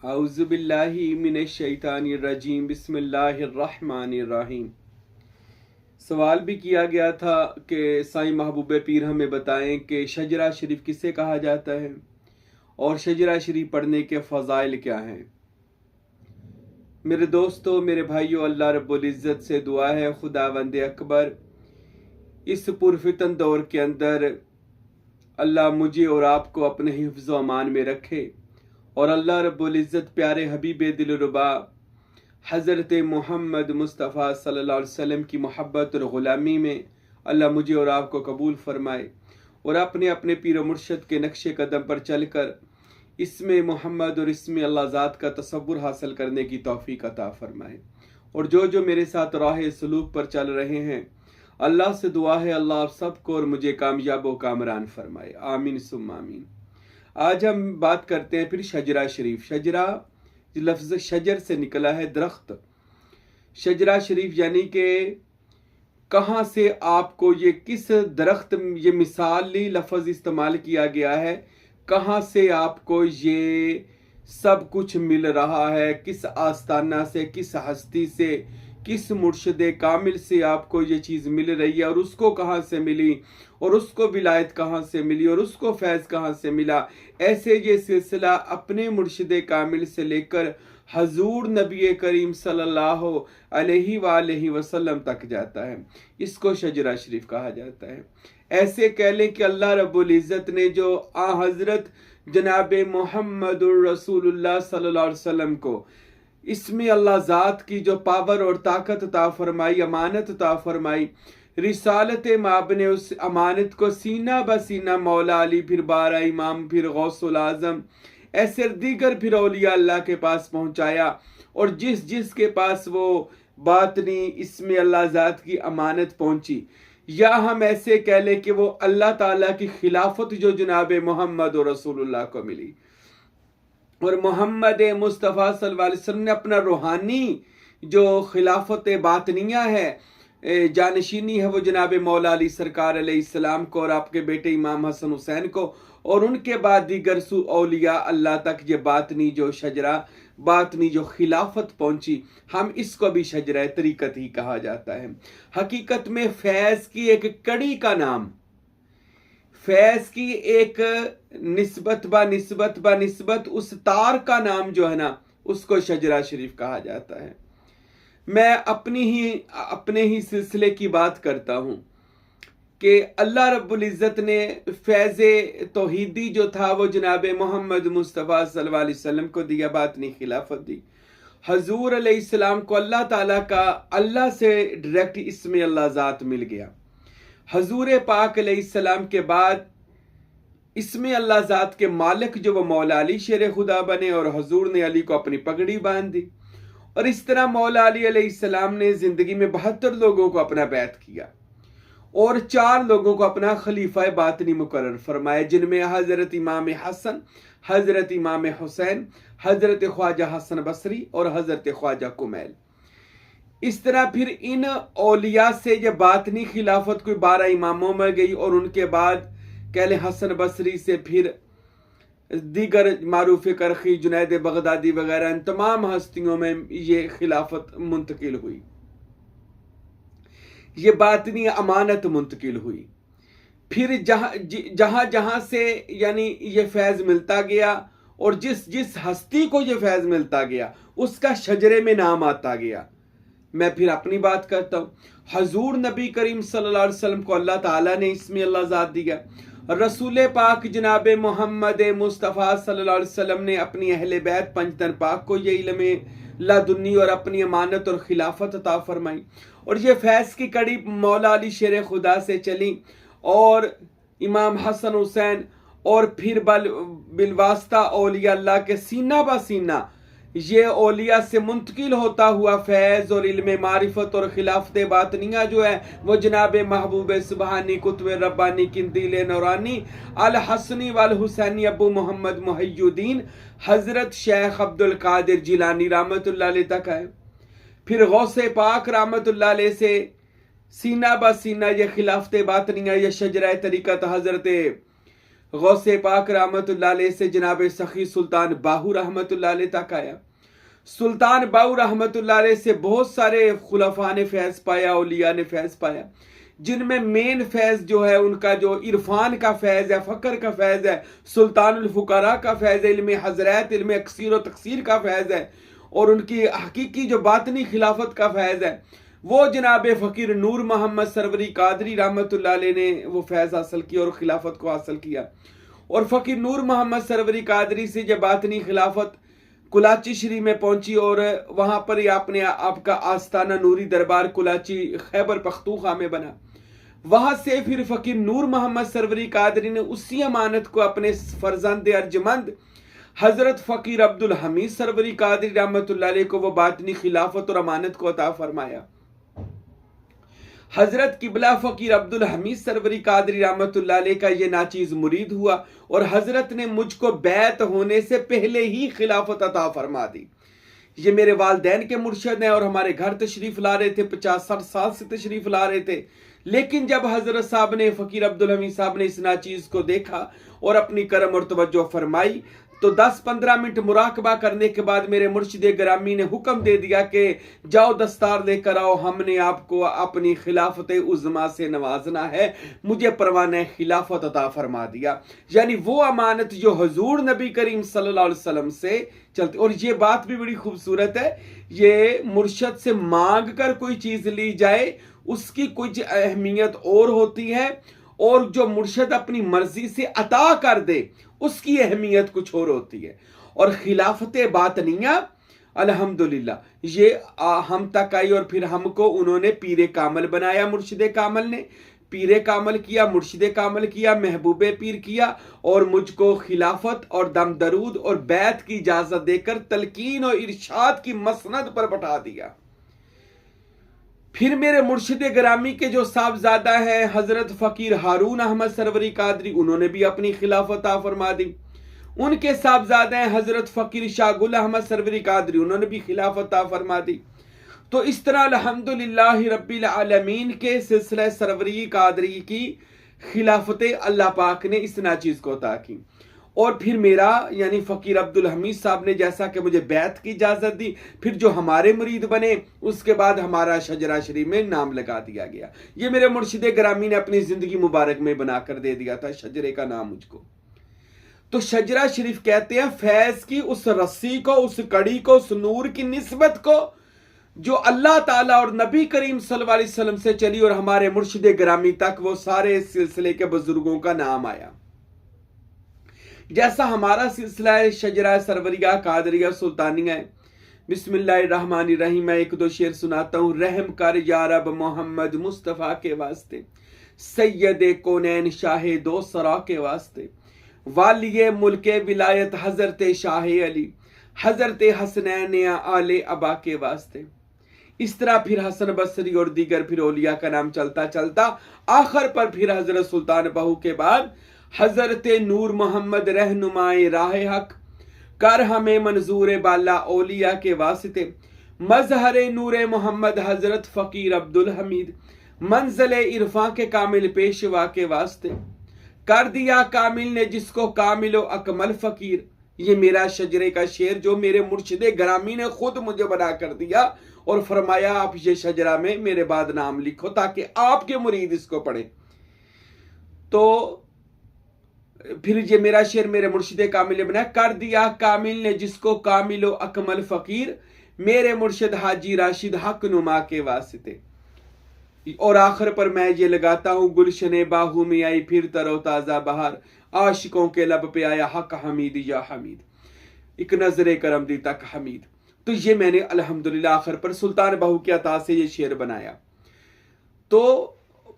औज़ुबिल्लाहि मिनश्शैतानिर्रजीम बिस्मिल्लाहिर्रहमानिर्रहीम। सवाल भी किया गया था कि साईं महबूब पीर हमें बताएं कि शजरा शरीफ किसे कहा जाता है और शजरा शरीफ पढ़ने के फ़ज़ाइल क्या हैं। मेरे दोस्तों, मेरे भाइयों, अल्लाह रब्बुल इज़्ज़त से दुआ है खुदावंद अकबर इस पुरफितन दौर के अंदर अल्लाह मुझे और आपको अपने हिफ्ज़ व अमान में रखे और अल्लाह रब्बुल इज़्ज़त प्यारे हबीब दिलरुबा हज़रत मोहम्मद मुस्तफ़ा सल्लल्लाहु अलैहि वसल्लम की मोहब्बत और ग़ुलामी में अल्लाह मुझे और आपको कबूल फरमाए और अपने अपने पीर मुर्शद के नक्शे कदम पर चलकर इसमें मोहम्मद और इसमें अल्लाह ज़ात का तसव्वुर हासिल करने की तौफ़ीक अता फरमाए। और जो मेरे साथ राह सलूक पर चल रहे हैं, अल्लाह से दुआ है अल्लाह आप सबको और मुझे कामयाब व कामरान फरमाए, आमीन सुम्मा आमीन। आज हम बात करते हैं फिर शजरा शरीफ। शजरा लफ्ज़ शजर से निकला है, दरख्त। शजरा शरीफ यानी कि कहाँ से आपको ये किस दरख्त, ये मिसाली लफ्ज़ इस्तेमाल किया गया है, कहाँ से आपको ये सब कुछ मिल रहा है, किस आस्ताना से, किस हस्ती से, किस मुर्शिद कामिल से आपको ये चीज़ मिल रही है और उसको कहाँ से मिली और उसको विलायत कहाँ से मिली और उसको फैज़ कहाँ से मिला। ऐसे ये सिलसिला अपने मुर्शिद कामिल से लेकर हजूर नबी करीम सल्लल्लाहु अलैहि वसल्लम तक जाता है। इसको शजरा शरीफ कहा जाता है। ऐसे कह लें कि अल्लाह रब्बुल इज़्ज़त ने जो हज़रत जनाब मोहम्मदुर रसूलुल्लाह सल्लल्लाहु अलैहि वसल्लम को इसमें अल्लाह ज़ात की जो पावर और ताकत अता फरमाई, अमानत अता फरमाई, रिसालत माब ने उस अमानत को सीना ब सीना मौला अली, फिर बारा इमाम, फिर गौसुल आज़म, ऐसे दीगर फिर औलिया अल्लाह के पास पहुँचाया। और जिस जिस के पास वो बातनी इसमें अल्लाह ज़ात की अमानत पहुँची, या हम ऐसे कह लें कि वो अल्लाह ताला की खिलाफत जो जनाब मोहम्मद और रसूलुल्लाह को मिली और मोहम्मद मुस्तफ़ा सल्लल्लाहु अलैहि वसल्लम ने अपना रूहानी जो खिलाफत बातनिया है, जानशीनी है, वो जनाब मौला अली सरकार अलैहिस्सलाम को और आपके बेटे इमाम हसन हुसैन को और उनके बाद दीगर औलिया अल्लाह तक ये बातनी जो शजरा, बातनी जो खिलाफत पहुंची, हम इसको भी शजरा तरीक़त ही कहा जाता है। हकीकत में फैज़ की एक कड़ी का नाम, फैज़ की एक निस्बत उस तार का नाम जो है ना, उसको शजरा शरीफ कहा जाता है। मैं अपने ही सिलसिले की बात करता हूँ कि अल्लाह रब्बुल इज़्ज़त ने फैज़ तौहीदी जो था वो जनाब मोहम्मद मुस्तफ़ा सल्लल्लाहु अलैहि वसल्लम को दिया, बातनी खिलाफत दी। हजूर अलैहिस्सलाम को अल्लाह ताला का अल्लाह से डायरेक्ट इसमें अल्लाह ज़ात मिल गया। हजूर पाक अलैहिस्सलाम के बाद इसमें अल्लाह ज़ात के मालिक जो वो मौला अली शेर खुदा बने और हजूर ने अली को अपनी पगड़ी बांध दी। और इस तरह मौला अली अलैहिस्सलाम ने ज़िंदगी में 72 लोगों को अपना बैत किया और 4 लोगों को अपना खलीफा बातनी मुकर्रर फरमाया, जिनमें हज़रत इमाम हसन, हज़रत इमाम हुसैन, हज़रत ख्वाजा हसन बसरी और हज़रत ख्वाजा कुमैल। इस तरह फिर इन औलिया से ये बातनी खिलाफत कोई 12 इमामों में गई और उनके बाद कह लें हसन बसरी से फिर दीगर मारूफ करखी, जुनैद बगदादी वगैरह इन तमाम हस्तियों में ये खिलाफत मुंतकिल हुई, ये बातनी अमानत मुंतकिल हुई। फिर जहां जहां से यानी ये फैज़ मिलता गया और जिस जिस हस्ती को ये फैज़ मिलता गया उसका शजरे में नाम आता गया। मैं फिर अपनी बात करता हूँ। हजूर नबी करीम सल्लल्लाहु अलैहि वसल्लम को अल्लाह ताला ने इसमें अल्लाह ज़ात दिया। रसूल पाक जनाब मोहम्मद मुस्तफ़ा सल्लल्लाहु अलैहि वसल्लम ने अपनी अहले बैत पंजतन पाक को ये इल्म लादुन्नी और अपनी अमानत और खिलाफत अता फरमाई। और ये फैज़ की कड़ी मौला अली शेर खुदा से चली और इमाम हसन हुसैन और फिर बिलवास्ता औलिया अल्लाह के सीना ब सीना ये औलिया से मुंतकिल होता हुआ फैज़ और इल्म मारिफत और खिलाफत बातनिया जो है वो जनाब महबूब सुबहानी, कुतुब रब्बानी, किंदील नौरानी, अल हसनी वल हुसैनी, अबू मोहम्मद मुहय्यिद्दीन हज़रत शेख अब्दुल कादिर जिलानी रहमतुल्लाह अलैह तक है। फिर गौसे पाक रहमतुल्लाह अलैह से सीना ब सीना ये खिलाफत बातनिया, ये शजरा तरीक़त हज़रत गौसे पाक रहमतुल्लाह अलैह से जनाब सखी सुल्तान बाहू रहमतुल्लाह अलैह तक आया। सुल्तान बाहू रहमतुल्लाह अलैह से बहुत सारे खुलफा ने फैज़ पाया, औलिया ने फैज़ पाया, जिनमें मेन फैज़ जो है उनका जो इरफान का फैज़ है, फ़क्र का फैज़ है, सुल्तानुल फुकरा का फैज़ है, इल्म हज़रत, इल्म अक्सीर व तकसीर का फैज़ है, और उनकी हकीकी जो बातनी खिलाफत का फैज़ है, वो जनाब फ़कीर नूर मोहम्मद सरवरी कादरी रहमतुल्लाह अलैह ने वो फैज़ हासिल किया और खिलाफत को हासिल किया। और फ़कीर नूर मोहम्मद सरवरी कादरी से जब बातनी खिलाफत कुलाची शरीफ में पहुंची और वहां पर ही आपने आपका आस्ताना नूरी दरबार कुलाची खैबर पख्तूनख्वा में बना, वहां से फिर फ़कीर नूर मोहम्मद सरवरी कादरी ने उसी अमानत को अपने फर्जंद अर्जमंद हजरत फ़कीर अब्दुल हमीद सरवरी कादरी रहमतुल्लाह अलैह को वो बातनी खिलाफत और अमानत को अता फरमाया। हजरत किबला फ़कीर अब्दुल हमीद सरवरी कादरी रहमतुल्लाह अलैह का ये नाचीज़ मुरीद हुआ और हजरत ने मुझको बैत होने से पहले ही खिलाफत अता फरमा दी। ये मेरे वालदैन के मुर्शद हैं और हमारे घर तशरीफ़ ला रहे थे, 50-60 साल से तशरीफ़ ला रहे थे। लेकिन जब हजरत साहब ने फ़कीर अब्दुल हमीद साहब ने इस नाचीज़ को देखा और अपनी करम और तवज्जो फरमाई, तो 10-15 मिनट मुराकबा करने के बाद मेरे मुर्शिद ग्रामी ने हुक्म दे दिया कि जाओ दस्तार लेकर आओ, हमने आपको अपनी खिलाफत उज़्मा से नवाजना है। मुझे परवाना खिलाफत अता फरमा दिया। यानी वो अमानत जो हुजूर नबी करीम सल्लल्लाहु अलैहि वसल्लम से चलती। और ये बात भी बड़ी खूबसूरत है, ये मुर्शद से मांग कर कोई चीज़ ली जाए उसकी कुछ अहमियत और होती है, और जो मुर्शद अपनी मर्जी से अता कर दे उसकी अहमियत कुछ और होती है। और खिलाफत बातनिया अल्हम्दुलिल्लाह ये हम तक आई और फिर हमको उन्होंने पीरे कामल बनाया। मुर्शिद कामल ने पीरे कामल किया, मुर्शिद कामल किया, महबूबे पीर किया और मुझको खिलाफत और दम दरूद और बैत की इजाजत देकर तलकीन और इरशाद की मसनद पर बैठा दिया। फिर मेरे मुर्शिद ग्रामी के जो साहबजादा है हजरत फ़कीर हारून अहमद सरवरी कादरी, उन्होंने भी अपनी खिलाफत फरमा दी। उनके साहबजादे हैं हजरत फ़कीर शाहगुल अहमद सरवरी कादरी, उन्होंने भी खिलाफत फरमा दी। तो इस तरह अल्हम्दुलिल्लाह रब्बिल आलमीन के सिलसिला सरवरी कादरी की खिलाफत अल्लाह पाक ने इस नाचीज़ को अता की। और फिर मेरा यानी फ़कीर अब्दुल हमीद साहब ने जैसा कि मुझे बैत की इजाज़त दी, फिर जो हमारे मुरीद बने उसके बाद हमारा शजरा शरीफ में नाम लगा दिया गया। ये मेरे मुर्शिद ग्रामी ने अपनी ज़िंदगी मुबारक में बनाकर दे दिया था शजरे का नाम मुझको। तो शजरा शरीफ कहते हैं फैज़ की उस रस्सी को, उस कड़ी को, उस नूर की निस्बत को जो अल्लाह ताला और नबी करीम सल्लल्लाहु अलैहि वसल्लम से चली और हमारे मुर्शिद ग्रामी तक वो सारे सिलसिले के बुजुर्गों का नाम आया। जैसा हमारा सिलसिला है शजरा सरवरिया कादरिया सुल्तानिया है। बिस्मिल्लाहिर्रहमानिर्रहीम। मैं एक दो शेर सुनाता हूँ। रहम कर या रब मोहम्मद मुस्तफ़ा के वास्ते, सैयद कौनैन शाह दो सरा के वास्ते, वालिये मुल्के विलायत हजरत शाह अली, हजरत हसनैन आले अबा के वास्ते। इस तरह फिर हसन बसरी और दीगर फिर औलिया का नाम चलता चलता आखिर पर फिर हजरत सुल्तान बहू के बाद हजरत नूर मोहम्मद रहनुमाए राह हक, कर हमें मंजूर बाला औलिया के वास्ते, मजहर नूर मोहम्मद हजरत फ़कीर अब्दुल हमीद, मंजिल इरफा के कामिल पेशवा के वास्ते, कर दिया कामिल ने जिसको कामिल अकमल फ़कीर। ये मेरा शजरे का शेर जो मेरे मुर्शिद ग्रामी ने खुद मुझे बना कर दिया और फरमाया आप ये शजरा में मेरे बाद नाम लिखो ताकि आपके मुरीद इसको पढ़े। तो फिर ये मेरा शेर मेरे मुर्शिद कामिल ने बनाया। कर दिया कामिल ने जिसको कामिल अकमल फ़कीर, मेरे मुर्शिद हाजी राशिद हक नुमा के वास्ते। और आखिर पर मैं ये लगाता हूँ, गुलशने बाहू में आई फिर तरो ताज़ा बहार, आशिकों के लब पे आया हक हमीद या हमीद, एक नजरे करम दी तक हमीद। तो ये मैंने अल्हम्दुलिल्लाह आखिर पर सुल्तान बहू के अता से ये शेर बनाया। तो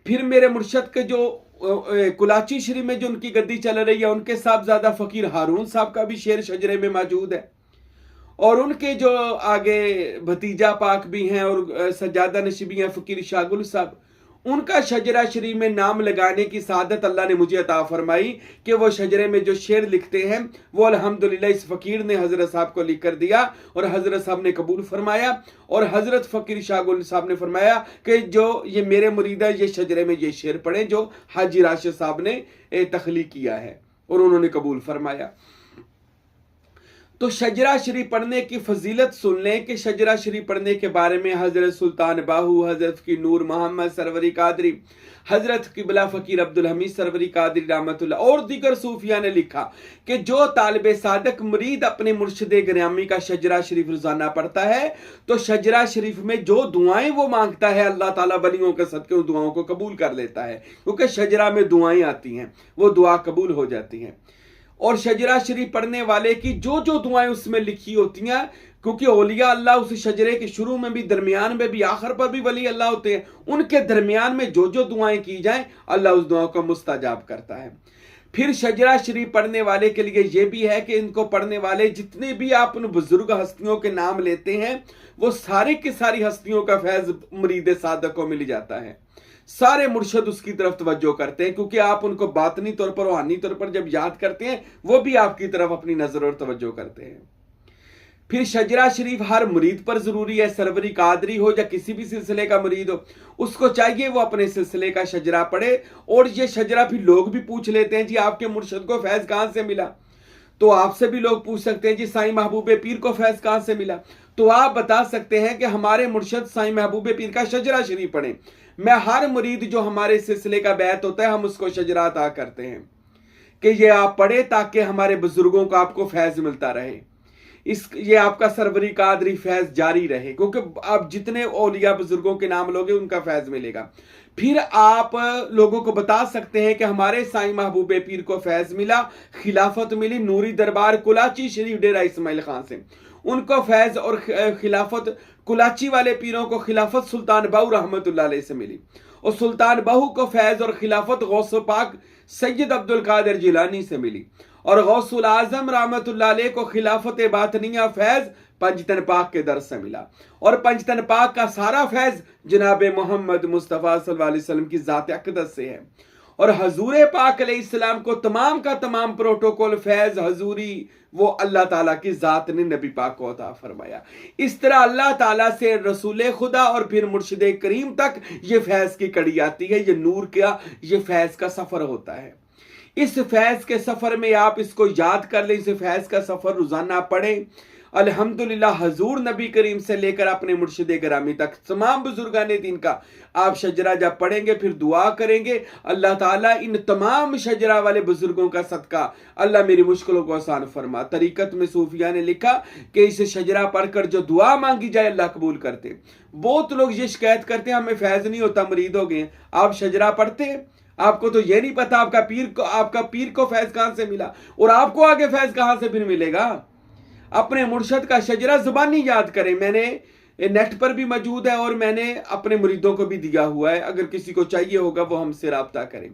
फिर मेरे मुर्शद के जो कुलाची शरीफ में जो उनकी गद्दी चल रही है उनके साहबजादा फ़कीर हारून साहब का भी शेर शजरे में मौजूद है। और उनके जो आगे भतीजा पाक भी हैं और सज्जादा नशीबी हैं फ़कीर शाहगुल साहब, उनका शजरा शरीफ में नाम लगाने की सादत अल्लाह ने मुझे अता फरमाई कि वो शजरे में जो शेर लिखते हैं वो अल्हम्दुलिल्लाह इस फ़कीर ने हज़रत साहब को लिख कर दिया और हज़रत साहब ने कबूल फरमाया। और हज़रत फ़कीर शाहगुल साहब ने फरमाया कि जो ये मेरे मुरीद है ये शजरे में ये शेर पढ़ें जो हाजी राशिद साहब ने तख्लीक किया है और उन्होंने कबूल फरमाया। तो शजरा शरीफ पढ़ने की फजीलत सुन लें कि शजरा शरीफ पढ़ने के बारे में हजरत सुल्तान बाहू, हजरत की नूर मोहम्मद सरवरी कादरी, हजरत किबला फ़कीर अब्दुल हमीद सरवरी कादरी रहमतुल्लाह और दीगर सूफिया ने लिखा कि जो तालिब सादक मुरीद अपने मुर्शिद गिरामी का शजरा शरीफ रोजाना पढ़ता है तो शजरा शरीफ में जो दुआएं वो मांगता है अल्लाह ताला वलियों के सदके उन दुआओं को कबूल कर लेता है, क्योंकि शजरा में दुआएं आती हैं, वो दुआ कबूल हो जाती हैं। और शजरा शरीफ पढ़ने वाले की जो जो दुआएं उसमें लिखी होती हैं, क्योंकि औलिया अल्लाह उस शजरे के शुरू में भी, दरमियान में भी, आखिर पर भी वली अल्लाह होते हैं, उनके दरमियान में जो जो दुआएं की जाएं अल्लाह उस दुआओं को मुस्तजाब करता है। फिर शजरा शरीफ पढ़ने वाले के लिए यह भी है कि इनको पढ़ने वाले जितने भी आप उन बुजुर्ग हस्तियों के नाम लेते हैं वो सारी की सारी हस्तियों का फैज मुरीद सादक को मिल जाता है। सारे मुर्शद उसकी तरफ तवज्जो करते हैं, क्योंकि आप उनको बातनी तौर पर, रूहानी तौर पर जब याद करते हैं वो भी आपकी तरफ अपनी नजर और तवज्जो करते हैं। फिर शजरा शरीफ हर मुरीद पर जरूरी है, सरवरी कादरी हो या किसी भी सिलसिले का मुरीद हो, उसको चाहिए वो अपने सिलसिले का शजरा पढ़े। और ये शजरा फिर लोग भी पूछ लेते हैं जी आपके मुर्शद को फैज कहां से मिला, तो आपसे भी लोग पूछ सकते हैं जी साईं महबूब पीर को फैज कहां से मिला, तो आप बता सकते हैं कि हमारे मुर्शद साईं महबूब पीर का शजरा शरीफ पढ़े। मैं हर मुरीद जो हमारे सिलसिले का बैत होता है हम उसको शजरा अता करते हैं कि ये आप पढ़े ताकि हमारे बुजुर्गों को आपको फैज मिलता रहे, ये आपका सरवरी कादरी फैज जारी रहे, क्योंकि आप जितने औलिया बुजुर्गों के नाम लोगे उनका फैज मिलेगा। फिर आप लोगों को बता सकते हैं कि हमारे साईं महबूब पीर को फैज मिला, खिलाफत मिली नूरी दरबार कुलाची शरीफ डेरा इस्माइल खान से, उनको फैज और खिलाफत कुलाची वाले पीरों को खिलाफत सुल्तान बाहू रहमतुल्लाह अलैह से मिली, और सुल्तान बाहू को फैज और खिलाफत गौस पाक सैयद अब्दुल कादिर जिलानी से मिली, और गौसुल आजम रहमतुल्लाह अलैह को खिलाफत बातनिया फैज पंजतन पाक के दर से मिला, और पंजतन पाक का सारा फैज जनाब मोहम्मद मुस्तफ़ा सल्लल्लाहु अलैहि वसल्लम की जात अक़दस से है। और हजूर पाक अलैहिस्सलाम को तमाम का तमाम प्रोटोकॉल फैज हजूरी वो अल्लाह ताला की जात ने नबी पाक को अता फरमाया। इस तरह अल्लाह ताला से रसूल खुदा और फिर मुर्शिद करीम तक ये फैज की कड़ी आती है, ये नूर का, ये फैज का सफर होता है। इस फैज के सफर में आप इसको याद कर लें, इस फैज का सफर रोजाना पढ़ें। अल्हम्दुलिल्लाह हजूर नबी करीम से लेकर अपने मुर्शिद गिरामी तक तमाम बुजुर्गाने दीन का आप शजरा जब पढ़ेंगे फिर दुआ करेंगे, अल्लाह ताला इन तमाम शजरा वाले बुजुर्गों का सदका अल्लाह मेरी मुश्किलों को आसान फरमा। तरीकत में सूफिया ने लिखा कि इसे शजरा पढ़कर जो दुआ मांगी जाए अल्लाह कबूल करते। बहुत लोग ये शिकायत करते हैं हमें फैज नहीं होता, मरीद हो गए, आप शजरा पढ़ते हैं, आपको तो ये नहीं पता आपका पीर को फैज कहां से मिला, और आपको आगे फैज कहां से फिर मिलेगा। अपने मुर्शद का शजरा जुबानी याद करें, मैंने नेट पर भी मौजूद है और मैंने अपने मुरीदों को भी दिया हुआ है, अगर किसी को चाहिए होगा वो हमसे राब्ता करें।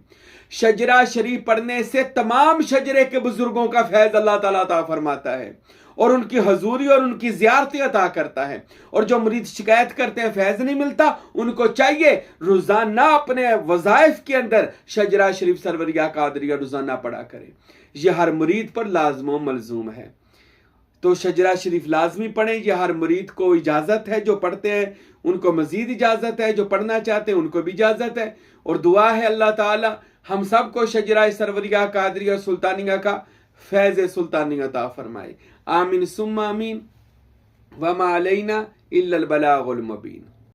शजरा शरीफ पढ़ने से तमाम शजरे के बुजुर्गों का फैज अल्लाह ताला अता फरमाता है और उनकी हजूरी और उनकी ज़ियारतें अता करता है। और जो मुरीद शिकायत करते हैं फैज नहीं मिलता, उनको चाहिए रोजाना अपने वज़ाइफ के अंदर शजरा शरीफ सरवरिया कादरिया रोजाना पढ़ा करें। यह हर मुरीद पर लाज़िम मलजूम है, तो शजरा शरीफ लाजमी पढ़ें। यह हर मुरीद को इजाज़त है, जो पढ़ते हैं उनको मजीद इजाज़त है, जो पढ़ना चाहते हैं उनको भी इजाज़त है। और दुआ है अल्लाह ताला हम सब को शजरा सरवरिया कादरिया सुल्तानिया का फैज़ सुल्तानिया अता फरमाए। आमीन सुम्मा आमीन। वमा अलैना इल्लल बलागुल मुबीन।